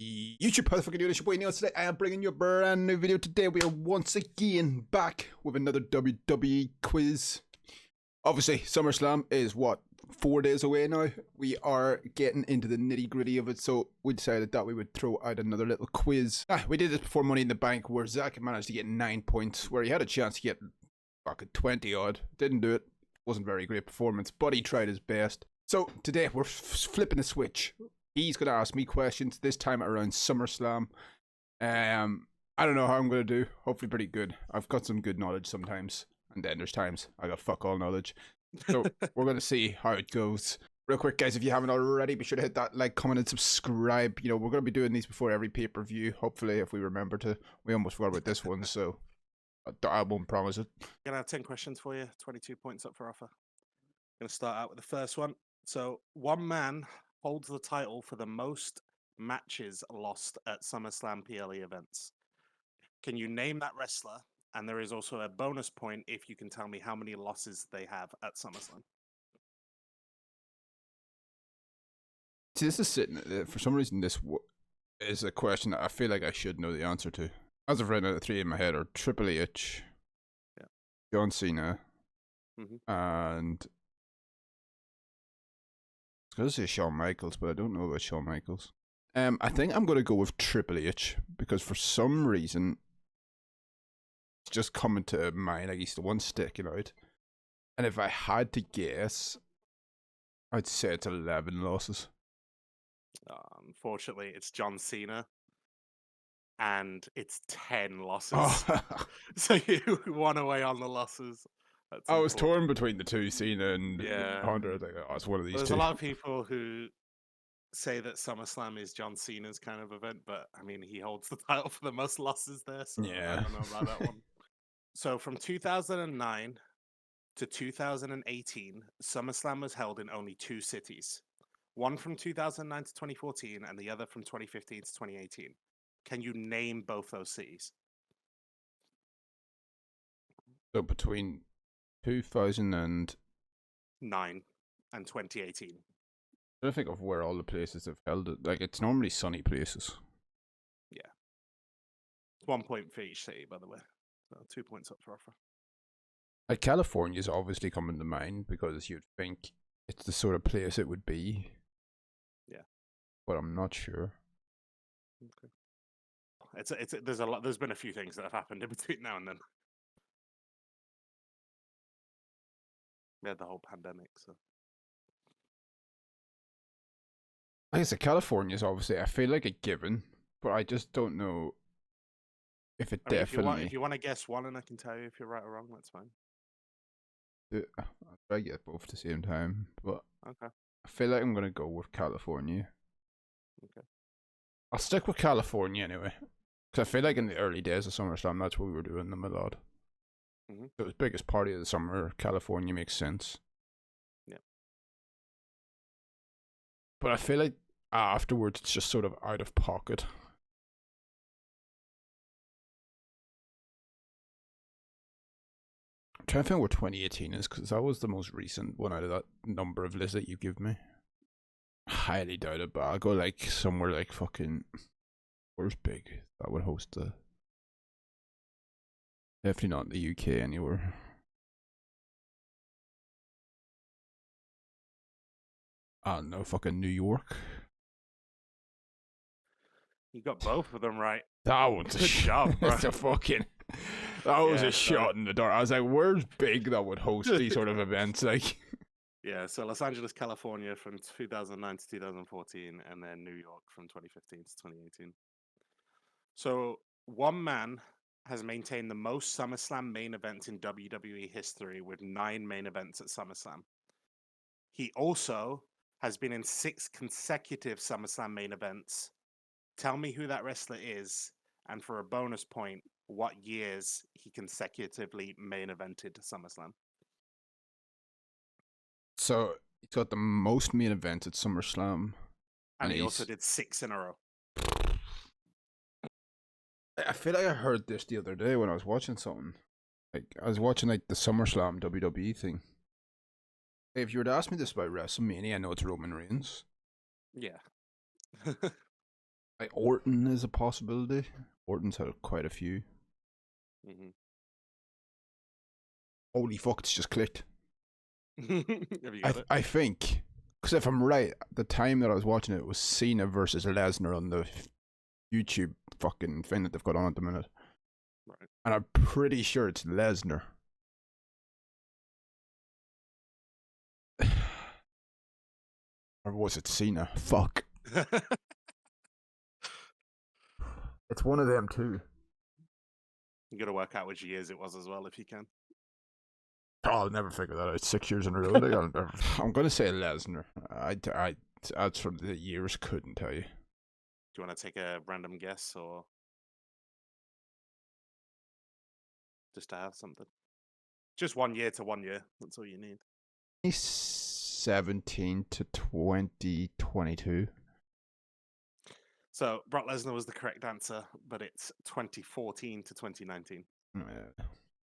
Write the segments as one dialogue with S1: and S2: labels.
S1: YouTube perfect doing this. Your boy Neonzz. Today I am bringing you a brand new video. Today we are once again back with another WWE quiz. Obviously, SummerSlam is what, 4 days away now. We are getting into the nitty gritty of it, so we decided that we would throw out another little quiz. We did this before Money in the Bank, where Zach managed to get 9 points, where he had a chance to get fucking 20 odd. Didn't do it. Wasn't very great performance, but he tried his best. So today we're flipping the switch. He's going to ask me questions, this time around SummerSlam. I don't know how I'm going to do. Hopefully pretty good. I've got some good knowledge sometimes. And then there's times I got fuck all knowledge. So we're going to see how it goes. Real quick, guys, if you haven't already, be sure to hit that like, comment, and subscribe. You know, we're going to be doing these before every pay-per-view. Hopefully, if we remember to. We almost forgot about this one, so I won't promise it.
S2: I'm going to have 10 questions for you. 22 points up for offer. I'm going to start out with the first one. So, one man holds the title for the most matches lost at SummerSlam PLE events. Can you name that wrestler? And there is also a bonus point if you can tell me how many losses they have at SummerSlam.
S1: See, this is sitting, for some reason, this is a question that I feel like I should know the answer to. As of right now, the three in my head are Triple H, John Cena, and I was going to say Shawn Michaels, but I don't know about Shawn Michaels. I think I'm going to go with Triple H, because for some reason, it's just coming to mind, like he's the one sticking out. And if I had to guess, I'd say it's 11 losses.
S2: Unfortunately, it's John Cena, and it's 10 losses.
S1: Oh.
S2: So you won away on the losses.
S1: I was torn between the two, Cena and Hunter. I think, it's one of these
S2: There's
S1: two.
S2: a lot of people who say that SummerSlam is John Cena's kind of event, but I mean, he holds the title for the most losses there, so I don't know about that one. So from 2009 to 2018, SummerSlam was held in only 2 cities. One from 2009 to 2014, and the other from 2015 to 2018. Can you name both those cities?
S1: So between 2009
S2: and 2018.
S1: I don't think of where all the places have held it. Like, it's normally sunny places.
S2: Yeah. 1 point for each city, by the way. So 2 points up for offer.
S1: Like, California's obviously coming to mind because you'd think it's the sort of place it would be.
S2: Yeah.
S1: But I'm not sure.
S2: Okay. There's a lot. There's been a few things that have happened in between now and then. We had the whole pandemic, so.
S1: Like I said, California's obviously, I feel like a given, but I just don't know if it definitely...
S2: If you want to guess one and I can tell you if you're right or wrong, that's fine.
S1: I'll try to get both at the same time, but
S2: okay.
S1: I feel like I'm going to go with California.
S2: Okay.
S1: I'll stick with California anyway, because I feel like in the early days of SummerSlam, that's what we were doing them a lot. It was the biggest party of the summer. California makes sense.
S2: Yeah.
S1: But I feel like afterwards it's just sort of out of pocket. I'm trying to think what 2018 is, because that was the most recent one out of that number of lists that you give me. Highly doubt it, but I'll go like somewhere like fucking... Where's big? That would host the... Definitely not in the UK anywhere. I don't know, fucking New York.
S2: You got both of them right.
S1: That one's a shot, bro. That's a fucking... That was a shot in the dark. I was like, where's big that would host these sort of events? Like,
S2: yeah, so Los Angeles, California from 2009 to 2014, and then New York from 2015 to 2018. So one man has maintained the most SummerSlam main events in WWE history with 9 main events at SummerSlam. He also has been in 6 consecutive SummerSlam main events. Tell me who that wrestler is, and for a bonus point, what years he consecutively main evented SummerSlam.
S1: So he's got the most main events at SummerSlam.
S2: And he also did 6 in a row.
S1: I feel like I heard this the other day when I was watching something. Like, I was watching like the SummerSlam WWE thing. If you were to ask me this about WrestleMania, I know it's Roman Reigns.
S2: Yeah.
S1: Like Orton is a possibility. Orton's had quite a few.
S2: Mm-hmm.
S1: Holy fuck, it's just clicked.
S2: Have you got it?
S1: I think, because if I'm right, the time that I was watching it was Cena versus Lesnar on the YouTube fucking thing that they've got on at the minute.
S2: Right.
S1: And I'm pretty sure it's Lesnar. Or was it Cena? Fuck. It's one of them too.
S2: You got to work out which years it was as well, if you can.
S1: Oh, I'll never figure that out. 6 years in a row. Like, I'm gonna say Lesnar. That's from the years. Couldn't tell you.
S2: Do you want to take a random guess or just to have something? Just 1 year to 1 year. That's all you need.
S1: 2017 to 2022.
S2: So Brock Lesnar was the correct answer, but it's 2014 to 2019.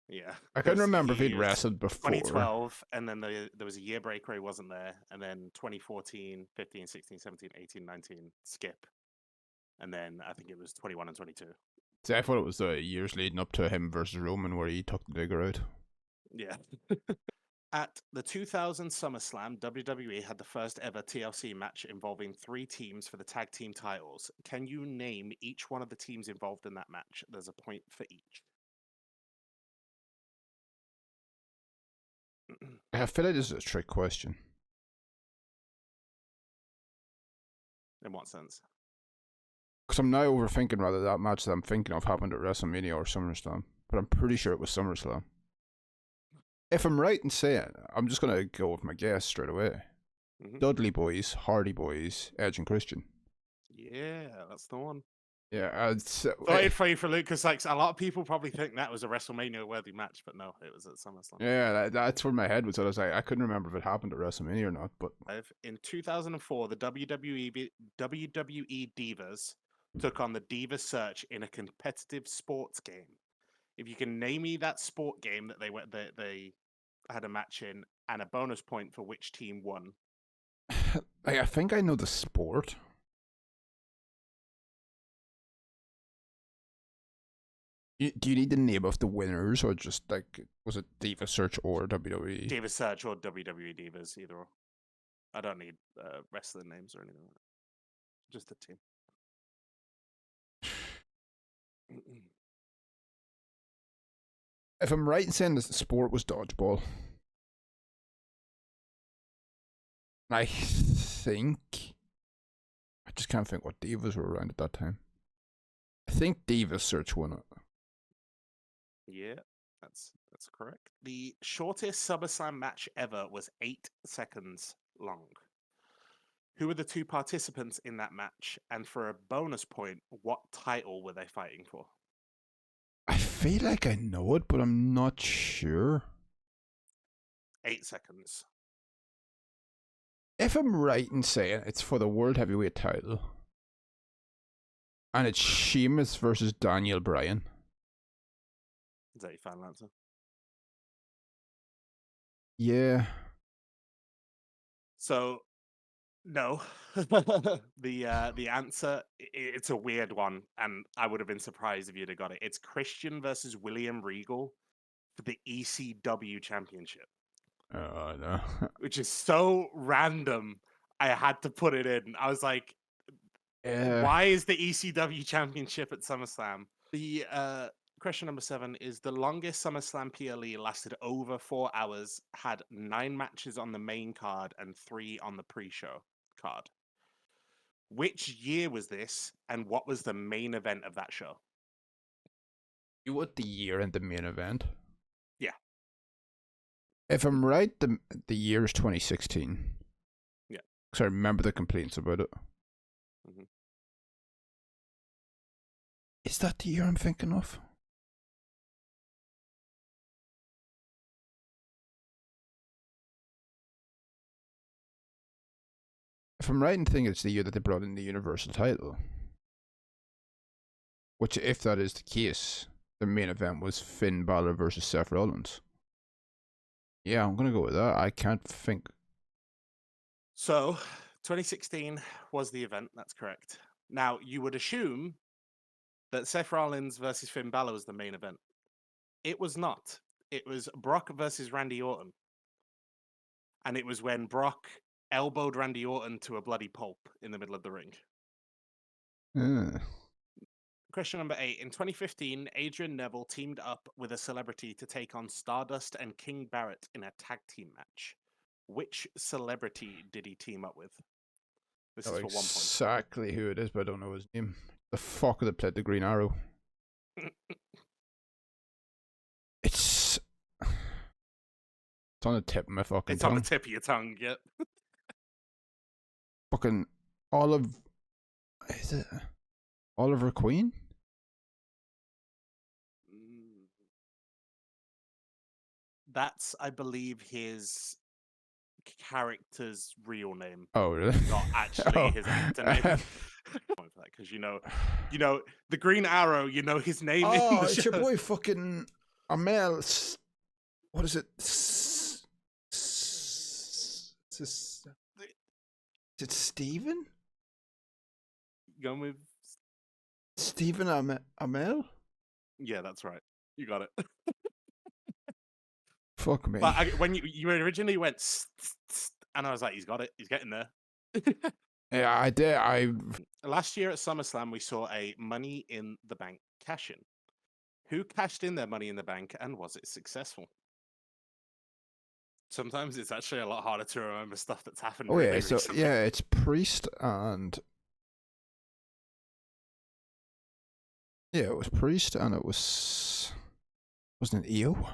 S2: Yeah.
S1: I couldn't remember if he'd wrestled before.
S2: 2012, and then there was a year break where he wasn't there, and then 2014, 15, 16, 17, 18, 19, skip. And then I think it was 21 and 22.
S1: See, I thought it was the years leading up to him versus Roman where he took the digger out.
S2: Yeah. At the 2000 SummerSlam, WWE had the first ever TLC match involving 3 teams for the tag team titles. Can you name each one of the teams involved in that match? There's a point for each.
S1: I feel like this is a trick question.
S2: In what sense?
S1: Because I'm now overthinking whether that match that I'm thinking of happened at WrestleMania or SummerSlam. But I'm pretty sure it was SummerSlam. If I'm right in saying, I'm just going to go with my guess straight away.
S2: Mm-hmm.
S1: Dudley Boys, Hardy Boys, Edge and Christian.
S2: Yeah, that's the one.
S1: Yeah,
S2: Sorry for you for Luke, because like a lot of people probably think that was a WrestleMania-worthy match, but no, it was at SummerSlam.
S1: Yeah, that's where my head was. I was like, I couldn't remember if it happened at WrestleMania or not. But
S2: in 2004, the WWE Divas took on the Divas Search in a competitive sports game. If you can name me that sport game that they had a match in, and a bonus point for which team won.
S1: I think I know the sport. Do you need the name of the winners, or just like, was it Diva Search or WWE?
S2: Diva Search or WWE Divas, either or. I don't need wrestling names or anything like that. Just the team.
S1: If I'm right in saying the sport was dodgeball, I think I just can't think what divas were around at that time. I think Diva Search won it.
S2: Yeah, that's correct. The shortest SummerSlam match ever was 8 seconds long. Who were the 2 participants in that match? And for a bonus point, what title were they fighting for?
S1: I feel like I know it, but I'm not sure.
S2: 8 seconds.
S1: If I'm right in saying it's for the World Heavyweight title, and it's Sheamus versus Daniel Bryan.
S2: Is that your final answer?
S1: Yeah.
S2: So, no. the answer, it's a weird one, and I would have been surprised if you'd have got it. It's Christian versus William Regal for the ECW Championship.
S1: Oh, no.
S2: Which is so random. I had to put it in. I was like, why is the ECW Championship at SummerSlam? The question number 7 is the longest SummerSlam PLE lasted over 4 hours, had 9 matches on the main card and 3 on the pre-show card. Which year was this, and what was the main event of that show?
S1: You want the year and the main event?
S2: Yeah.
S1: If I'm right, the year is 2016.
S2: Yeah.
S1: Because I remember the complaints about it.
S2: Mm-hmm.
S1: Is that the year I'm thinking of? If I'm right in thinking it's the year that they brought in the Universal title. Which, if that is the case, the main event was Finn Balor versus Seth Rollins. Yeah, I'm going to go with that. I can't think.
S2: So, 2016 was the event. That's correct. Now, you would assume that Seth Rollins versus Finn Balor was the main event. It was not. It was Brock versus Randy Orton. And it was when Brock elbowed Randy Orton to a bloody pulp in the middle of the ring. Question number 8. In 2015, Adrian Neville teamed up with a celebrity to take on Stardust and King Barrett in a tag team match. Which celebrity did he team up with? This is for 1 point.
S1: Exactly who it is, but I don't know his name. The fuck that played the Green Arrow? It's on the tip of my fucking tongue.
S2: On the tip of your tongue, yep.
S1: Fucking is it Oliver Queen?
S2: That's, I believe, his character's real name.
S1: Oh, really?
S2: Not actually his actor name. Because you know, the Green Arrow. You know his name.
S1: Oh, it's your boy, fucking Amel. What is it? Is it Stephen?
S2: Going with
S1: Stephen Amell?
S2: Yeah, that's right. You got it.
S1: Fuck me.
S2: But when you originally went, and I was like, he's got it. He's getting there.
S1: Yeah, I did.
S2: Last year at SummerSlam, we saw a Money in the Bank cash-in. Who cashed in their Money in the Bank, and was it successful? Sometimes it's actually a lot harder to remember stuff that's happened.
S1: Oh,
S2: really
S1: yeah, so
S2: recently.
S1: yeah, it's Priest and yeah, it was Priest and it wasn't it EO?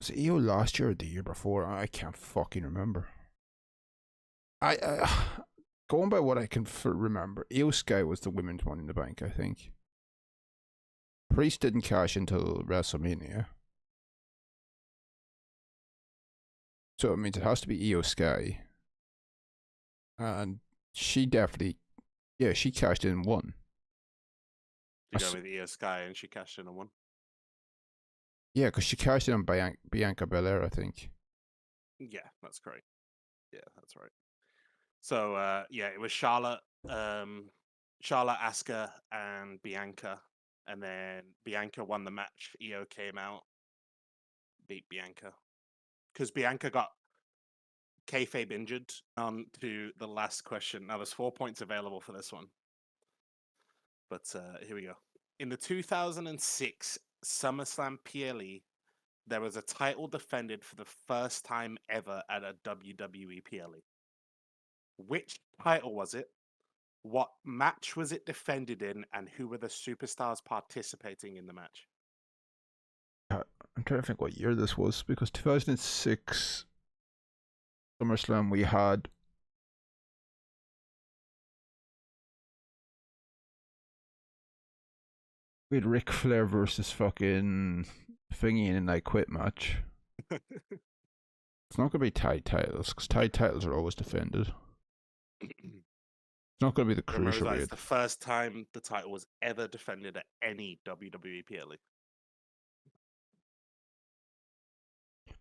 S1: Was it EO last year or the year before? I can't fucking remember. I going by what I can remember, EO Sky was the women's Money in the Bank, I think. Priest didn't cash until WrestleMania. So it means it has to be EO Sky. And she definitely, yeah, she cashed in and won.
S2: You go with EO Sky and she cashed in and won.
S1: Yeah, because she cashed in on Bianca Belair, I think.
S2: Yeah, that's correct. Yeah, that's right. So, yeah, it was Charlotte, Asuka, and Bianca. And then Bianca won the match. EO came out, beat Bianca. Because Bianca got kayfabe injured. On to the last question. Now, there's 4 points available for this one. But here we go. In the 2006 SummerSlam PLE, there was a title defended for the first time ever at a WWE PLE. Which title was it? What match was it defended in? And who were the superstars participating in the match?
S1: I'm trying to think what year this was, because 2006 SummerSlam we had Ric Flair versus fucking Thingy in a I Quit match. It's not going to be tag titles, because tag titles are always defended. It's not going to be the Cruiserweight.
S2: It's the first time the title was ever defended at any WWE PLE.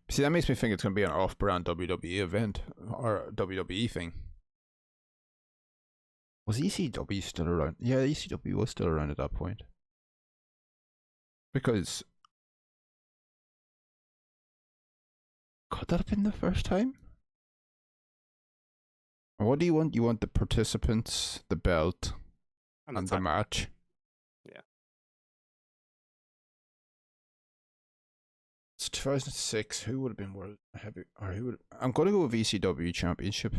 S1: See, that makes me think it's going to be an off-brand WWE event, or WWE thing. Was ECW still around? Yeah, ECW was still around at that point. Because could that have been the first time? Or what do you want? You want the participants, the belt, and the match?
S2: Yeah.
S1: It's 2006. Who would have been world heavy? Or who would? I'm going to go with ECW Championship,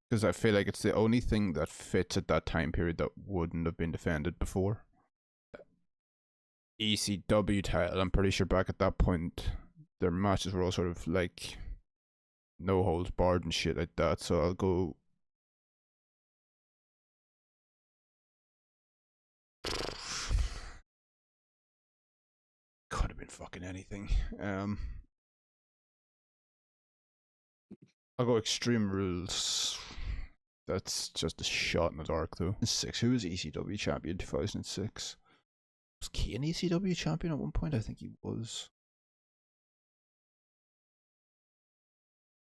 S1: because I feel like it's the only thing that fits at that time period that wouldn't have been defended before. ECW title, I'm pretty sure back at that point their matches were all sort of like no holds barred and shit like that, so I'll go could have been fucking anything. I'll go Extreme Rules. That's just a shot in the dark though. 6. Who was ECW champion 2006? Was Kane ECW champion at one point? I think he was.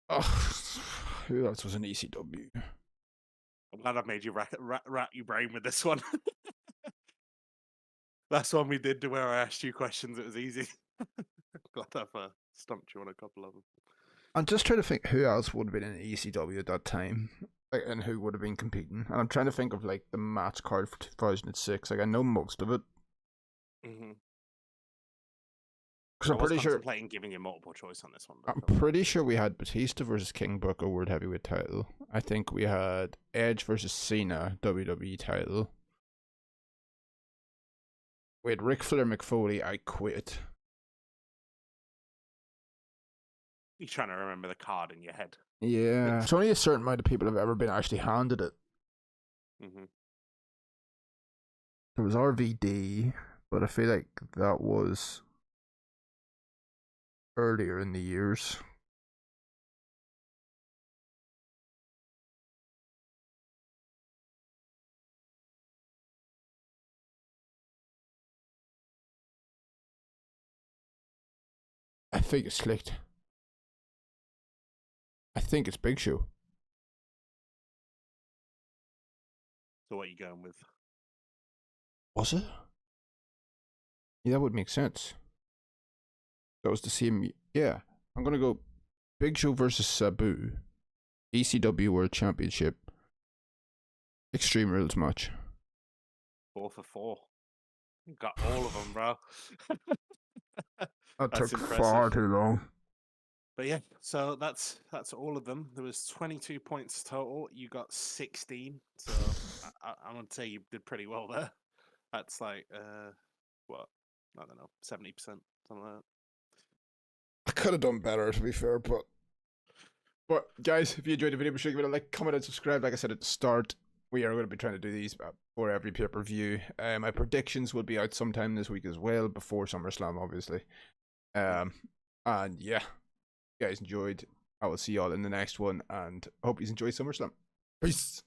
S1: Oh, who else was in ECW?
S2: I'm glad I've made you rat your brain with this one. Last one we did to where I asked you questions, it was easy. Glad I've stumped you on a couple of them.
S1: I'm just trying to think who else would have been in ECW at that time, like, and who would have been competing. And I'm trying to think of like the match card for 2006. Like I know most of it.
S2: Mm-hmm.
S1: Because I'm pretty sure.
S2: Contemplating giving you multiple choice on this one.
S1: I'm pretty sure we had Batista versus King Booker World Heavyweight title. I think we had Edge versus Cena WWE title. We had Ric Flair McFoley, I Quit.
S2: You're trying to remember the card in your head.
S1: Yeah. It's only a certain amount of people have ever been actually handed it.
S2: Mm-hmm.
S1: There was RVD, but I feel like that was earlier in the years. I think it's Slicked. I think it's Big Show.
S2: So what are you going with?
S1: Was it? Yeah, that would make sense. That was the same. Yeah, I'm gonna go Big Show versus Sabu, ECW World Championship, Extreme Rules match.
S2: 4 for 4. Got all of them, bro.
S1: That
S2: That's
S1: took
S2: impressive.
S1: far too long.
S2: But yeah, so that's all of them. There was 22 points total. You got 16. So I'm gonna say you did pretty well there. That's like what? I don't know, 70%, something like that.
S1: I could have done better, to be fair, but guys, if you enjoyed the video, be sure to give it a like, comment, and subscribe. Like I said at the start, we are going to be trying to do these for every pay-per-view. My predictions will be out sometime this week as well, before SummerSlam, obviously. And yeah, if you guys enjoyed. I will see y'all in the next one, and I hope you enjoy SummerSlam. Peace.